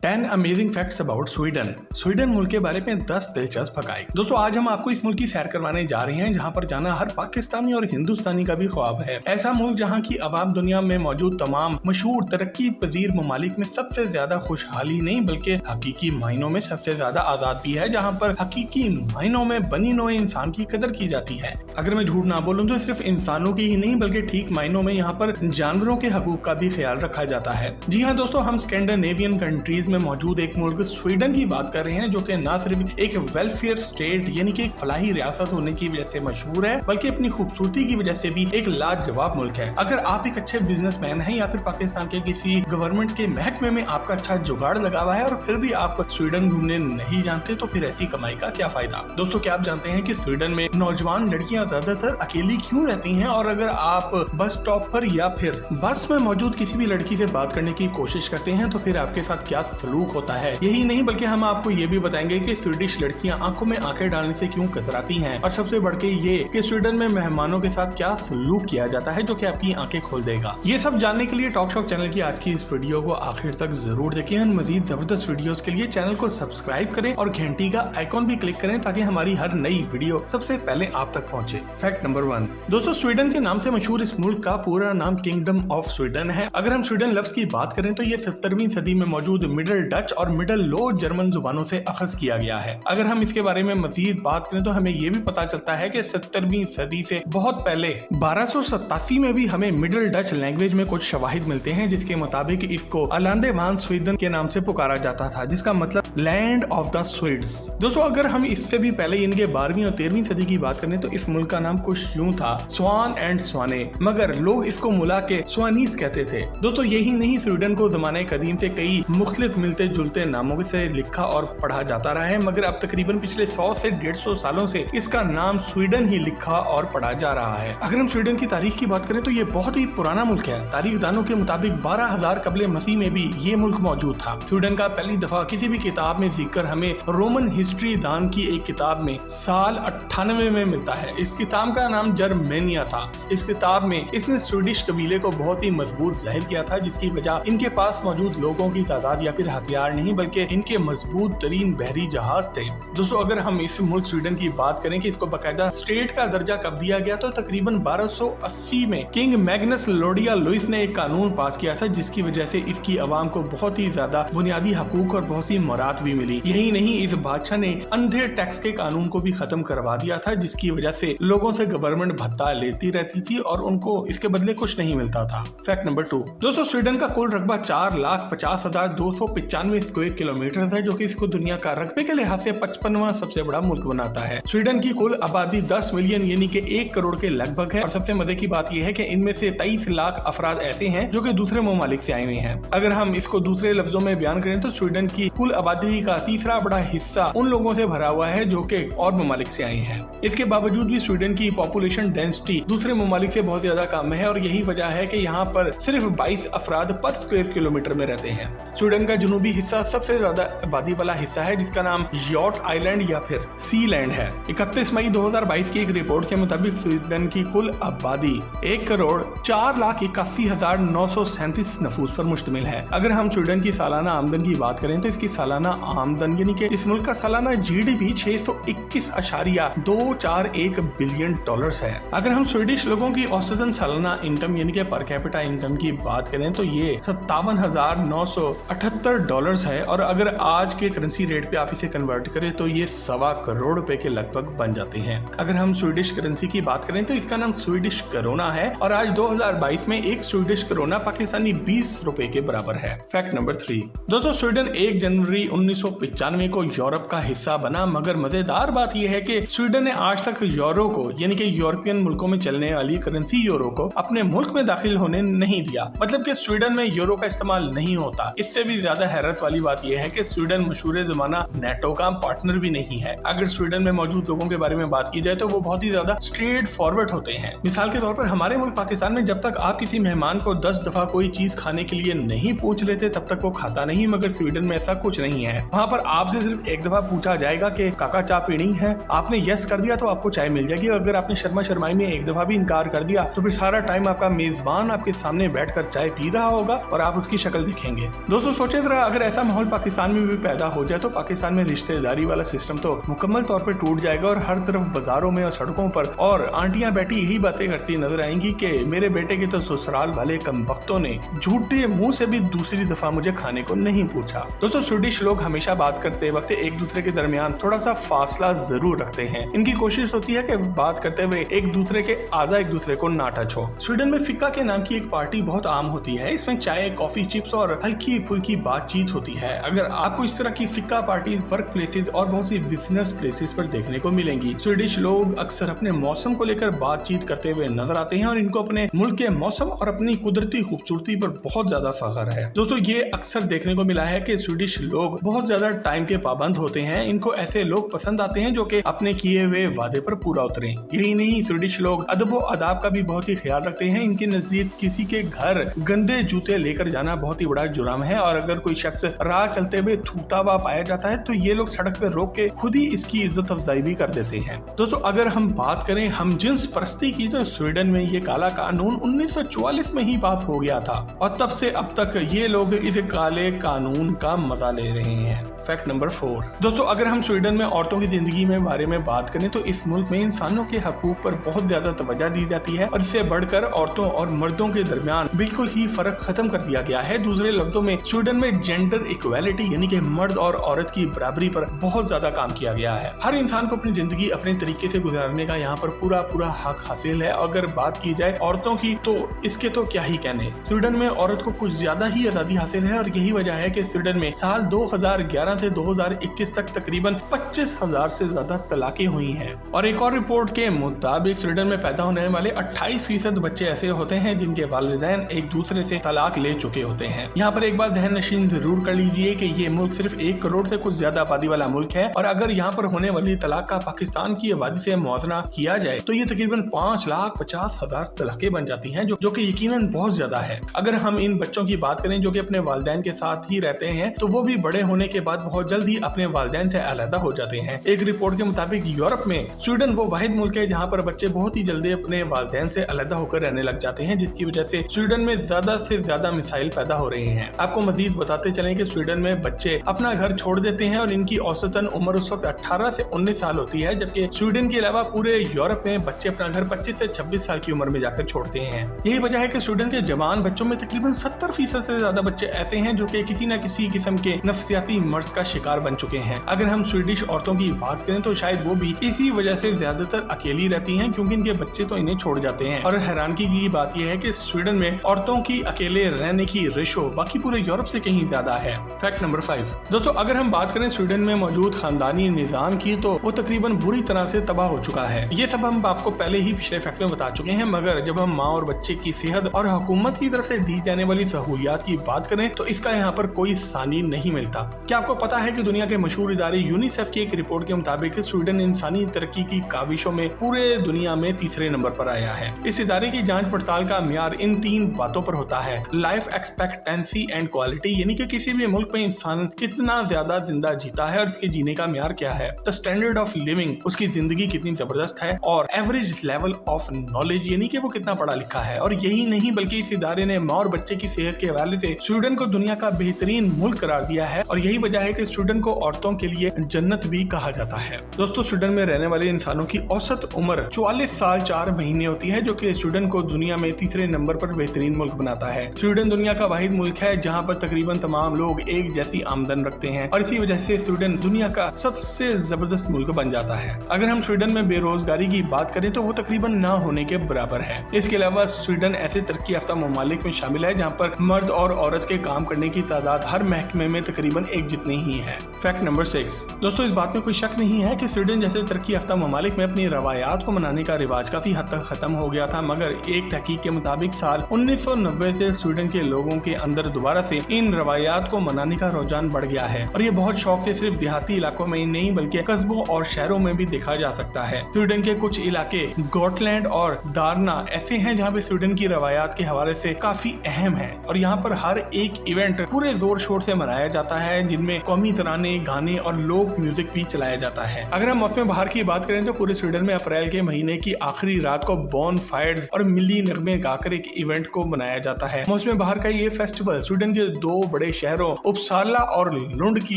10 amazing facts about Sweden. Sweden मुल्क के बारे में 10 दिलचस्प हकाइक। दोस्तों आज हम आपको इस मुल्क की सैर करवाने जा रहे हैं जहां पर जाना हर पाकिस्तानी और हिंदुस्तानी का भी ख्वाब है। ऐसा मुल्क जहां की आवाम दुनिया में मौजूद तमाम मशहूर तरक्की पजीर ममालिक में सबसे ज्यादा खुशहाली नहीं बल्कि हकीकी मायनों में सबसे ज्यादा आजाद भी है, जहाँ पर हकीकी मायनों में बनी नोए इंसान की कदर की जाती है। अगर मैं झूठ ना बोलूँ तो सिर्फ इंसानों की ही नहीं बल्कि ठीक मायनों में यहाँ पर जानवरों के हकूक का भी ख्याल रखा जाता है। जी हाँ दोस्तों, हम स्कैंडिनेवियन कंट्रीज में मौजूद एक मुल्क स्वीडन की बात कर रहे हैं, जो कि न सिर्फ एक वेलफेयर स्टेट यानी कि एक फलाही रियासत होने की वजह से मशहूर है बल्कि अपनी खूबसूरती की वजह से भी एक लाजवाब मुल्क है। अगर आप एक अच्छे बिजनेसमैन हैं या फिर पाकिस्तान के किसी गवर्नमेंट के महकमे में आपका अच्छा जुगाड़ लगा हुआ है और फिर भी आप स्वीडन घूमने नहीं जानते तो फिर ऐसी कमाई का क्या फायदा। दोस्तों क्या आप जानते हैं कि स्वीडन में नौजवान लड़कियां ज्यादातर अकेली क्यों रहती हैं, और अगर आप बस स्टॉप पर या फिर बस में मौजूद किसी भी लड़की से बात करने की कोशिश करते हैं तो फिर आपके साथ क्या सलूक होता है। यही नहीं बल्कि हम आपको ये भी बताएंगे कि स्वीडिश लड़कियां आंखों में आंखें डालने से क्यों कतराती हैं, और सबसे बढ़ के ये कि स्वीडन में मेहमानों के साथ क्या सलूक किया जाता है जो कि आपकी आंखें खोल देगा। ये सब जानने के लिए टॉक शॉक चैनल की आज की इस वीडियो को आखिर तक जरूर देखें। मजीद जबरदस्त वीडियोस के लिए चैनल को सब्सक्राइब करें और घंटी का आइकॉन भी क्लिक करें ताकि हमारी हर नई वीडियो सबसे पहले आप तक पहुंचे। फैक्ट नंबर 1 दोस्तों, स्वीडन के नाम से मशहूर इस मुल्क का पूरा नाम किंगडम ऑफ स्वीडन है। अगर हम स्वीडन लफ्ज की बात करें तो ये 17वीं सदी में मौजूद मिडल डच और मिडल लो जर्मन जुबानों से अखज किया गया है। अगर हम इसके बारे में मजीद बात करें तो हमें ये भी पता चलता है कि 17वीं सदी से बहुत पहले 1287 में भी हमें मिडल डच लैंग्वेज में कुछ शवाहिद मिलते हैं जिसके मुताबिक इसको अलांदे वान स्वीडन के नाम से पुकारा जाता था, जिसका मतलब लैंड ऑफ द स्वीड्स। दोस्तों अगर हम इससे भी पहले इनके 12वीं और 13वीं सदी की बात करें तो इस मुल्क का नाम कुछ यूं था, स्वान एंड स्वाने, मगर लोग इसको मुला के स्वानीस कहते थे। दोस्तों यही नहीं, स्वीडन को जमाने कदीम से कई मुख्तलिफ मिलते जुलते नामों से लिखा और पढ़ा जाता रहा है, मगर अब तकरीबन पिछले 100 से 150 सालों से इसका नाम स्वीडन ही लिखा और पढ़ा जा रहा है। अगर हम स्वीडन की तारीख की बात करें तो ये बहुत ही पुराना मुल्क है। तारीखदानों के मुताबिक 12,000 कबले मसीह में भी ये मुल्क मौजूद था। स्वीडन का पहली दफा किसी भी किताब में जिक्र हमें रोमन हिस्ट्री दान की एक किताब में साल 98 में मिलता है। इस किताब का नाम जर्मेनिया था। इस किताब में इसने स्वीडिश कबीले को बहुत ही मजबूत जाहिर किया था, जिसकी वजह इनके पास मौजूद लोगों की तादाद या फिर हथियार नहीं बल्कि इनके मजबूत तरीन बहरी जहाज थे। दोस्तों अगर हम इस मुल्क स्वीडन की बात करें कि इसको बाकायदा स्टेट का दर्जा कब दिया गया तो तकरीबन 1280 में किंग मैग्नस लोडिया लुइस ने एक कानून पास किया था, जिसकी वजह से इसकी आवाम को बहुत ही ज्यादा बुनियादी हकूक और बहुत सी मरात भी मिली। यही नहीं, इस बादशाह ने अंधे टैक्स के कानून को भी खत्म करवा दिया था, जिसकी वजह से लोगों से गवर्नमेंट भत्ता लेती रहती थी और उनको इसके बदले कुछ नहीं मिलता था। फैक्ट नंबर 2 दोस्तों, स्वीडन का कुल रकबा 4,50,295 स्क्वायर किलोमीटर है, जो कि इसको दुनिया का रकबे के लिहाज से 55वां सबसे बड़ा मुल्क बनाता है। स्वीडन की कुल आबादी 10 मिलियन यानी कि 1 करोड़ के लगभग है, और सबसे मजे की बात यह है कि इनमें से 23 लाख अफराद ऐसे हैं जो कि दूसरे ममालिक से आए हुए हैं। अगर हम इसको दूसरे लफ्जों में बयान करें तो स्वीडन की कुल आबादी का तीसरा बड़ा हिस्सा उन लोगों से भरा हुआ है जो कि और ममालिक से आए हैं। इसके बावजूद भी स्वीडन की पॉपुलेशन डेंसिटी दूसरे ममालिक से बहुत ज्यादा कम है, और यही वजह है कि यहाँ पर सिर्फ 22 अफराद पर स्क्वायर किलोमीटर में रहते हैं। स्वीडन का जनूबी हिस्सा सबसे ज्यादा आबादी वाला हिस्सा है, जिसका नाम यॉट आइलैंड या फिर सी लैंड है। 31 मई 2022 की एक रिपोर्ट के मुताबिक स्वीडन की कुल आबादी 1,04,81,937 नफूस पर मुश्तमिल है। अगर हम स्वीडन की सालाना आमदन की बात करें तो इसकी सालाना आमदन यानी कि इस मुल्क का सालाना GDP 621.241 बिलियन डॉलर्स है। अगर हम स्वीडिश लोगों की औसतन सालाना इनकम यानी कि पर कैपिटा इनकम की बात करें तो ये 57,978 डॉलर्स है, और अगर आज के करेंसी रेट पे आप इसे कन्वर्ट करें तो ये 1.25 करोड़ रुपए के लगभग बन जाते हैं। अगर हम स्वीडिश करेंसी की बात करें तो इसका नाम स्वीडिश करोना है, और आज 2022 में एक स्वीडिश करोना पाकिस्तानी 20 रुपए के बराबर है। फैक्ट नंबर 3 दोस्तों, स्वीडन 1 जनवरी 1995 को यूरोप का हिस्सा बना, मगर मजेदार बात यह है कि स्वीडन ने आज तक यूरो को यानी कि यूरोपियन मुल्कों में चलने वाली करेंसी यूरो को अपने मुल्क में दाखिल होने नहीं दिया। मतलब कि स्वीडन में यूरो का इस्तेमाल नहीं होता। इससे भी ज्यादा हैरत वाली बात यह है कि स्वीडन मशहूर जमाना नेटो का पार्टनर भी नहीं है। अगर स्वीडन में मौजूद लोगों के बारे में बात की जाए तो वो बहुत ही ज्यादा स्ट्रेट फॉरवर्ड होते हैं। मिसाल के तौर पर हमारे मुल्क पाकिस्तान में जब तक आप किसी मेहमान को 10 दफा कोई चीज खाने के लिए नहीं पूछ लेते तब तक वो खाता नहीं, मगर स्वीडन में ऐसा कुछ नहीं है। वहाँ पर आपसे सिर्फ एक दफा पूछा जाएगा कि काका चाय पीनी है, आपने यस कर दिया तो आपको चाय मिल जाएगी। अगर आपने शर्मा शर्माई में एक दफा भी इनकार कर दिया तो फिर सारा टाइम आपका मेजबान आपके सामने बैठकर चाय पी रहा होगा और आप उसकी शक्ल देखेंगे। दोस्तों सोचे तरह अगर ऐसा माहौल पाकिस्तान में भी पैदा हो जाए तो पाकिस्तान में रिश्तेदारी वाला सिस्टम तो मुकम्मल तौर पर टूट जाएगा और हर तरफ बाजारों में और सड़कों पर और आंटियां बैठी यही बातें करती नजर आएंगी कि मेरे बेटे के तो ससुराल वाले कमबख्तों ने झूठे मुंह से भी दूसरी दफा मुझे खाने को नहीं पूछा। दोस्तों स्वीडिश लोग हमेशा बात करते वक्त एक दूसरे के दरमियान थोड़ा सा फासला जरूर रखते हैं। इनकी कोशिश होती है कि बात करते हुए एक दूसरे के आजा एक दूसरे को ना टच हो। स्वीडन में फिक्का के नाम की एक पार्टी बहुत आम होती है। इसमें चाय, कॉफी, चिप्स और हल्की फुल्की बातचीत होती है। अगर आपको इस तरह की फिक्का पार्टी वर्क प्लेसेस और बहुत सी बिजनेस प्लेसेस पर देखने को मिलेंगी। स्वीडिश लोग अक्सर अपने मौसम को लेकर बातचीत करते हुए नजर आते हैं और इनको अपने मुल्क के मौसम और अपनी कुदरती खूबसूरती पर बहुत ज्यादा फख्र है। दोस्तों ये अक्सर देखने को मिला है कि स्वीडिश लोग बहुत ज्यादा टाइम के पाबंद होते हैं। इनको ऐसे लोग पसंद आते हैं जो कि अपने किए हुए वादे पर पूरा उतरे। यही नहीं, स्वीडिश लोग अदब व आदाब का भी बहुत ही ख्याल रखते हैं। इनके नजदीक किसी के घर गंदे जूते लेकर जाना बहुत ही बड़ा जुर्म है और अगर कोई शख्स राह चलते हुए थूकता हुआ पाया जाता है तो ये लोग सड़क पे रोक के खुद ही इसकी इज्जत अफजाई भी कर देते हैं। दोस्तों अगर हम बात करें हम जिन्स परस्ती की तो स्वीडन में ये काला कानून 1944 में ही पास हो गया था और तब से अब तक ये लोग इस काले कानून का मजा ले रहे हैं। Fact number 4। दोस्तों अगर हम स्वीडन में औरतों की जिंदगी में बारे में बात करें तो इस मुल्क में इंसानों के हकूक पर बहुत ज्यादा तवज्जो दी जाती है और इससे बढ़कर औरतों और मर्दों के दरमियान बिल्कुल ही फर्क खत्म कर दिया गया है। दूसरे लफ्जों में स्वीडन में जेंडर इक्वालिटी यानी कि मर्द और औरत की बराबरी पर बहुत ज्यादा काम किया गया है। हर इंसान को अपनी जिंदगी अपने तरीके से गुजारने का यहाँ पर पूरा हक हासिल है। अगर बात की जाए औरतों की तो इसके तो क्या ही कहने। स्वीडन में औरत को कुछ ज्यादा ही आजादी हासिल है और यही वजह है कि स्वीडन में साल 2011 से 2021 तक तकरीबन 25,000 से ज्यादा तलाकें हुई हैं। और एक और रिपोर्ट के मुताबिक स्वीडन में पैदा होने वाले 28% बच्चे ऐसे होते हैं जिनके वालिदैन एक दूसरे से तलाक ले चुके होते हैं। यहाँ पर एक बात ध्यान नशीन जरूर कर लीजिए कि ये मुल्क सिर्फ 1 करोड़ से कुछ ज्यादा आबादी वाला मुल्क है और अगर यहाँ पर होने वाली तलाक का पाकिस्तान की आबादी से मुआवजा किया जाए तो ये तकरीबन 5,50,000 तलाकें बन जाती हैं जो कि यकीनन बहुत ज्यादा है। अगर हम इन बच्चों की बात करें जो कि अपने वालिदैन के साथ ही रहते हैं तो वो भी बड़े होने के बाद बहुत जल्द ही अपने वालिदैन से अलहदा हो जाते हैं। एक रिपोर्ट के मुताबिक यूरोप में स्वीडन वो वाहिद मुल्क है जहाँ पर बच्चे बहुत ही जल्दी अपने वालिदैन से अलहदा होकर रहने लग जाते हैं, जिसकी वजह से स्वीडन में ज्यादा से ज्यादा मिसाइल पैदा हो रहे हैं। आपको मजीद बताते चलें कि स्वीडन में बच्चे अपना घर छोड़ देते हैं और इनकी औसतन उम्र उस वक्त 18 से 19 साल होती है, जबकि स्वीडन के अलावा पूरे यूरोप में बच्चे अपना घर 25 से 26 साल की उम्र में जाकर छोड़ते हैं। यही वजह है कि स्वीडन के जवान बच्चों में तकरीबन 70% से ज्यादा बच्चे ऐसे हैं जो कि किसी न किसी किस्म के नफ्सियाती मर्ज का शिकार बन चुके हैं। अगर हम स्वीडिश औरतों की बात करें तो शायद वो भी इसी वजह से ज्यादातर अकेली रहती हैं क्योंकि इनके बच्चे तो इन्हें छोड़ जाते हैं। और हैरानगी की बात यह है कि स्वीडन में औरतों की अकेले रहने की रेशो बाकी पूरे यूरोप से कहीं ज्यादा है। Fact number 5। दोस्तों अगर हम बात करें स्वीडन में मौजूद खानदानी निजाम की तो वो तकरीबन बुरी तरह से तबाह हो चुका है। ये सब हम आपको पहले ही पिछले फैक्ट में बता चुके हैं, मगर जब हम माँ और बच्चे की सेहत और हुकूमत की तरफ से दी जाने वाली सहूलियात की बात करें तो इसका यहाँ पर कोई सानी नहीं मिलता। क्या आपको पता है कि दुनिया के मशहूर इदारे यूनिसेफ की एक रिपोर्ट के मुताबिक स्वीडन इंसानी तरक्की की काविशों में पूरे दुनिया में तीसरे नंबर पर आया है। इस इदारे की जांच पड़ताल का म्यार इन 3 बातों पर होता है: लाइफ एक्सपेक्टेंसी एंड क्वालिटी यानी कि किसी भी मुल्क में इंसान कितना ज्यादा जिंदा जीता है और इसके जीने का म्यार क्या है, द स्टैंडर्ड ऑफ लिविंग उसकी जिंदगी कितनी जबरदस्त है, और एवरेज लेवल ऑफ नॉलेज यानी कि वो कितना पढ़ा लिखा है। और यही नहीं बल्कि इस इदारे ने माँ और बच्चे की सेहत के हवाले से स्वीडन को दुनिया का बेहतरीन मुल्क करार दिया है और यही वजह है कि स्वीडन को औरतों के लिए जन्नत भी कहा जाता है। दोस्तों स्वीडन में रहने वाले इंसानों की औसत उम्र 44 साल 4 महीने होती है, जो कि स्वीडन को दुनिया में तीसरे नंबर पर बेहतरीन मुल्क बनाता है। स्वीडन दुनिया का वाहिद मुल्क है जहाँ पर तकरीबन तमाम लोग एक जैसी आमदन रखते हैं और इसी वजह से स्वीडन दुनिया का सबसे जबरदस्त मुल्क बन जाता है। अगर हम स्वीडन में बेरोजगारी की बात करें तो वो तकरीबन ना होने के बराबर है। इसके अलावा स्वीडन ऐसे तरक्की याफ्ता ममालिक में शामिल है जहाँ पर मर्द और औरत के काम करने की तादाद हर महकमे में तकरीबन एक जितनी ही है। Fact number 6। दोस्तों इस बात में कोई शक नहीं है कि स्वीडन जैसे तरक्की याफ्ता ममालिक में अपनी रवायात को मनाने का रिवाज काफी हद तक खत्म हो गया था, मगर एक तहकीक के मुताबिक साल 1990 से स्वीडन के लोगों के अंदर दोबारा से इन रवायात को मनाने का रुझान बढ़ गया है और ये बहुत शौक से सिर्फ देहाती इलाकों में ही नहीं बल्कि कस्बों और शहरों में भी देखा जा सकता है। स्वीडन के कुछ इलाके गोटलैंड और दारना ऐसे हैं जहाँ पे स्वीडन की रवायात के हवाले से काफी अहम है और यहाँ पर हर एक इवेंट पूरे जोर शोर से मनाया जाता है जिनमें कौमी तराने, गाने और लोक म्यूजिक भी चलाया जाता है। अगर हम मौसम बहार की बात करें तो पूरे स्वीडन में अप्रैल के महीने की आखिरी रात को बॉन फायर्स और मिली नगमे गाकर एक इवेंट को मनाया जाता है। मौसम बहार का ये फेस्टिवल स्वीडन के 2 बड़े शहरों उपसाला और लुंड की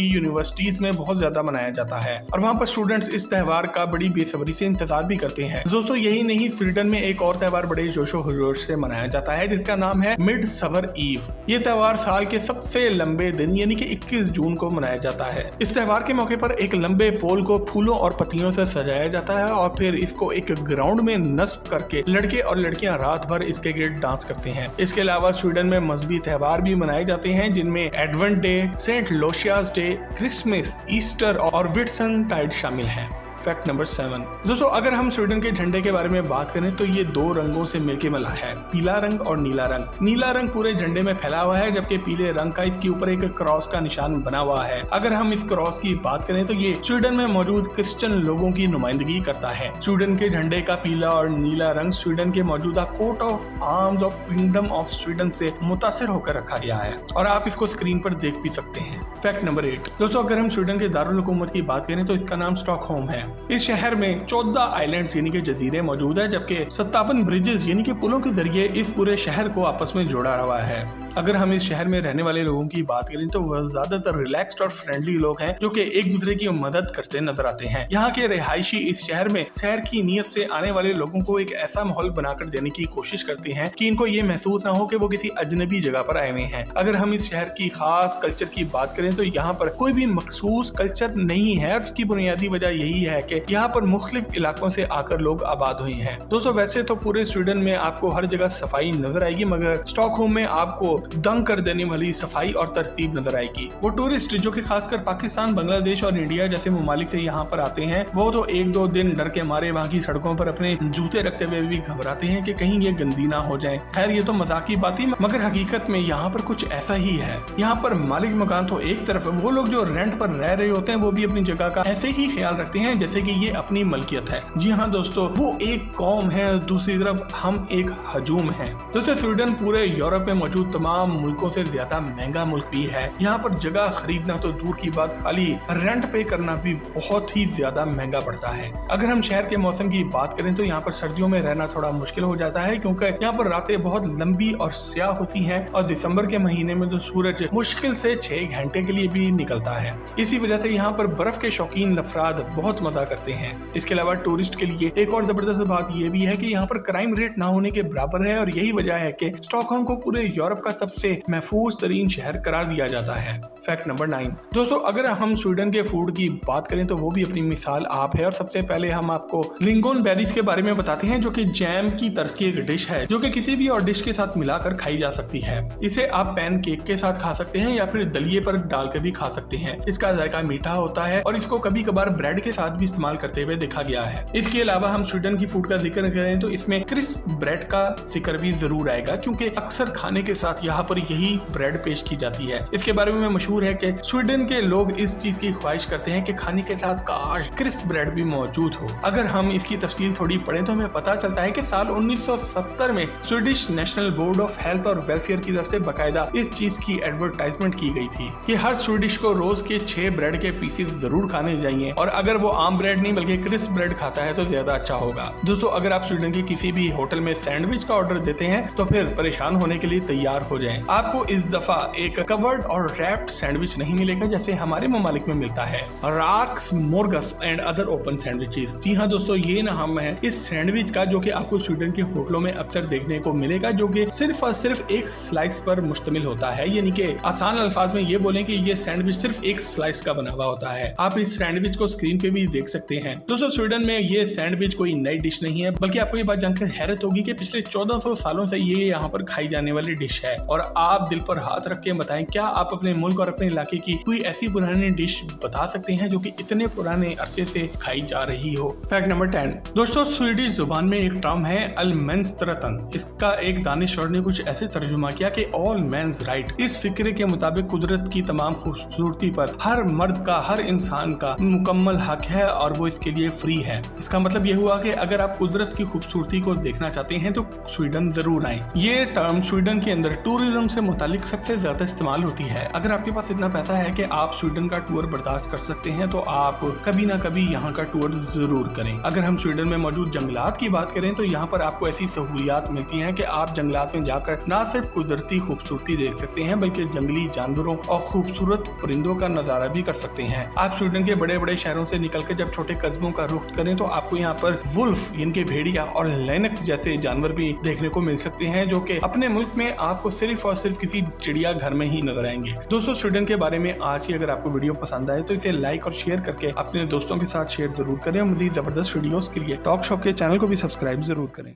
यूनिवर्सिटीज में बहुत ज्यादा मनाया जाता है और वहाँ पर स्टूडेंट्स इस त्योहार का बड़ी बेसब्री से इंतजार भी करते हैं। दोस्तों यही नहीं, स्वीडन में एक और त्योहार बड़े जोशो खरोश से मनाया जाता है जिसका नाम है मिडसमर ईव। ये त्योहार साल के सबसे लंबे दिन यानी कि 21 जून को मनाया जाता है। इस त्योहार के मौके पर एक लंबे पोल को फूलों और पत्तियों से सजाया जाता है और फिर इसको एक ग्राउंड में नस्ब करके लड़के और लड़कियां रात भर इसके गिर्द डांस करते हैं। इसके अलावा स्वीडन में मजहबी त्योहार भी मनाए जाते हैं जिनमें Advent day, Saint Lucia's day, Christmas, Easter और व्हिटसनटाइड शामिल हैं। Fact number 7। दोस्तों अगर हम स्वीडन के झंडे के बारे में बात करें तो ये दो रंगों से मिलके मिला है, पीला रंग और नीला रंग। नीला रंग पूरे झंडे में फैला हुआ है जबकि पीले रंग का इसके ऊपर एक क्रॉस का निशान बना हुआ है। अगर हम इस क्रॉस की बात करें तो ये स्वीडन में मौजूद क्रिश्चियन लोगों की नुमाइंदगी करता है। स्वीडन के झंडे का पीला और नीला रंग स्वीडन के मौजूदा coat of arms of kingdom of Sweden से मुतासिर होकर रखा गया है और आप इसको स्क्रीन पर देख भी सकते हैं। Fact number 8। दोस्तों अगर हम स्वीडन के दारुल हुकूमत की बात करें तो इसका नाम स्टॉकहोम है। इस शहर में 14 आइलैंड्स यानी कि जजीरे मौजूद है जबकि 57 ब्रिजेस यानी कि पुलों के जरिए इस पूरे शहर को आपस में जोड़ा हुआ है। अगर हम इस शहर में रहने वाले लोगों की बात करें तो वह ज्यादातर रिलैक्स्ड और फ्रेंडली लोग हैं जो कि एक दूसरे की मदद करते नजर आते हैं। यहाँ के रिहायशी इस शहर में शहर की नीयत से आने वाले लोगों को एक ऐसा माहौल बनाकर देने की कोशिश करते हैं कि इनको ये महसूस ना हो कि वो किसी अजनबी जगह पर आए हुए हैं। अगर हम इस शहर की खास कल्चर की बात करें तो यहाँ पर कोई भी मखसूस कल्चर नहीं है और उसकी बुनियादी वजह यही है कि यहाँ पर मुख्तलिफ इलाकों से आकर लोग आबाद हुए हैं। दोस्तों वैसे तो पूरे स्वीडन में आपको हर जगह सफाई नजर आएगी मगर स्टॉकहोम में आपको दंग कर देने वाली सफाई और तरतीब नजर आएगी। वो टूरिस्ट जो कि खासकर पाकिस्तान, बांग्लादेश और इंडिया जैसे ममालिक से यहाँ पर आते हैं वो तो एक दो दिन डर के मारे वहाँ की सड़कों पर अपने जूते रखते हुए भी घबराते हैं कि कहीं ये गंदी ना हो जाए। खैर ये तो मजाक की बात ही मगर हकीकत में यहाँ पर कुछ ऐसा ही है। यहाँ पर मालिक मकान तो एक तरफ, वो लोग जो रेंट पर रह रहे होते हैं वो भी अपनी जगह का ऐसे ही ख्याल रखते हैं जैसे कि ये अपनी मलकियत है। जी हाँ दोस्तों, वो एक कौम है, दूसरी तरफ हम एक हजूम है। दोस्तों स्वीडन पूरे यूरोप में मौजूद तमाम मुल्कों से ज्यादा महंगा मुल्क भी है। यहाँ पर जगह खरीदना तो दूर की बात, खाली रेंट पे करना भी बहुत ही ज्यादा महंगा पड़ता है। अगर हम शहर के मौसम की बात करें तो यहाँ पर सर्दियों में रहना थोड़ा मुश्किल हो जाता है क्योंकि यहाँ पर रातें बहुत लंबी और स्याह होती हैं और दिसंबर के महीने में तो सूरज मुश्किल से 6 घंटे के लिए भी निकलता है। इसी वजह से यहाँ पर बर्फ के शौकीन अफराद बहुत मजा करते हैं। इसके अलावा टूरिस्ट के लिए एक और जबरदस्त बात यह भी है कि यहाँ पर क्राइम रेट ना होने के बराबर है और यही वजह है कि स्टॉकहोम को पूरे यूरोप का सबसे महफूज तरीन शहर करार दिया जाता है। Fact number 9। दोस्तों अगर हम स्वीडन के फूड की बात करें तो वो भी अपनी मिसाल आप है और सबसे पहले हम आपको लिंगोन बेरीज के बारे में बताते हैं जो कि जैम की तर्ज की एक डिश है जो कि किसी भी और डिश के साथ मिलाकर खाई जा सकती है। इसे आप पैन केक के साथ खा सकते हैं या फिर दलिये पर डालकर भी खा सकते हैं। इसका जायका मीठा होता है और इसको कभी कभार ब्रेड के साथ भी इस्तेमाल करते हुए देखा गया है। इसके अलावा हम स्वीडन की फूड का जिक्र करें तो इसमें क्रिस्प ब्रेड का जिक्र भी जरूर आएगा क्योंकि अक्सर खाने के साथ यहाँ पर यही ब्रेड पेश की जाती है। इसके बारे में मशहूर है कि स्वीडन के लोग इस चीज की ख्वाहिश करते हैं कि खाने के साथ काश क्रिस्प ब्रेड भी मौजूद हो। अगर हम इसकी तफसील थोड़ी पढ़ें तो हमें पता चलता है कि साल 1970 में Swedish national board of health और वेलफेयर की तरफ से बाकायदा इस चीज की एडवर्टाइजमेंट की गई थी कि हर स्वीडिश को रोज के 6 ब्रेड के पीसेस जरूर खाने चाहिए और अगर वो आम ब्रेड नहीं बल्कि क्रिस्प ब्रेड खाता है तो ज्यादा अच्छा होगा। दोस्तों अगर आप स्वीडन के किसी भी होटल में सैंडविच का ऑर्डर देते हैं तो फिर परेशान होने के लिए तैयार हो जाएं। आपको इस दफा एक कवर्ड और रैप्ड सैंडविच नहीं मिलेगा जैसे हमारे ममालिक में मिलता है, राक्स, मोर्गस एंड अदर ओपन सैंडविचेस। जी हाँ दोस्तों, ये नाम है इस सैंडविच का जो कि आपको स्वीडन के होटलों में अक्सर देखने को मिलेगा जो कि सिर्फ और सिर्फ एक स्लाइस पर मुश्तमिल होता है। यानी कि आसान अल्फाज में ये बोलें कि ये सैंडविच सिर्फ एक स्लाइस का बना हुआ होता है। आप इस सैंडविच को स्क्रीन पे भी देख सकते हैं। दोस्तों स्वीडन में ये सैंडविच कोई नई डिश नहीं है बल्कि आपको ये बात जानकर हैरत होगी कि पिछले 1400 सालों से ये यहाँ पर खाई जाने वाली डिश है। और आप दिल पर हाथ रख के बताएं, क्या आप अपने मुल्क और अपने इलाके की कोई ऐसी पुरानी डिश बता सकते हैं जो कि इतने पुराने अरसे से खाई जा रही हो? Fact number 10। दोस्तों स्वीडिश जुबान में एक टर्म है अलमेंस्त्रतन। इसका एक दानिश्वर ने कुछ ऐसे तर्जुमा किया कि ऑल मेंस राइट। इस फिक्रे के मुताबिक कुदरत की तमाम खूबसूरती पर हर मर्द का, हर इंसान का मुकम्मल हक है और वो इसके लिए फ्री है। इसका मतलब ये हुआ कि अगर आप कुदरत की खूबसूरती को देखना चाहते हैं तो स्वीडन जरूर आए। ये टर्म स्वीडन के अंदर टूरिस्ट टूरिज्म से मुतालिक सबसे ज्यादा इस्तेमाल होती है। अगर आपके पास इतना पैसा है कि आप स्वीडन का टूर बर्दाश्त कर सकते हैं तो आप कभी ना कभी यहाँ का टूर जरूर करें। अगर हम स्वीडन में मौजूद जंगलात की बात करें तो यहाँ पर आपको ऐसी सहूलियात मिलती हैं कि आप जंगलात में जाकर न सिर्फ कुदरती खूबसूरती देख सकते हैं बल्कि जंगली जानवरों और खूबसूरत परिंदों का नजारा भी कर सकते हैं। आप स्वीडन के बड़े बड़े शहरों से निकलकर जब छोटे कस्बों का रुख करें तो आपको यहाँ पर वुल्फ इनके भेड़िया और लाइनक्स जैसे जानवर भी देखने को मिल सकते हैं जो कि अपने मुल्क में आपको सिर्फ और सिर्फ किसी चिड़िया घर में ही नजर आएंगे। दोस्तों, स्वीडन के बारे में आज ही अगर आपको वीडियो पसंद आए तो इसे लाइक और शेयर करके अपने दोस्तों के साथ शेयर जरूर करें। मज़ीद जबरदस्त वीडियोस के लिए टॉक शॉप के चैनल को भी सब्सक्राइब जरूर करें।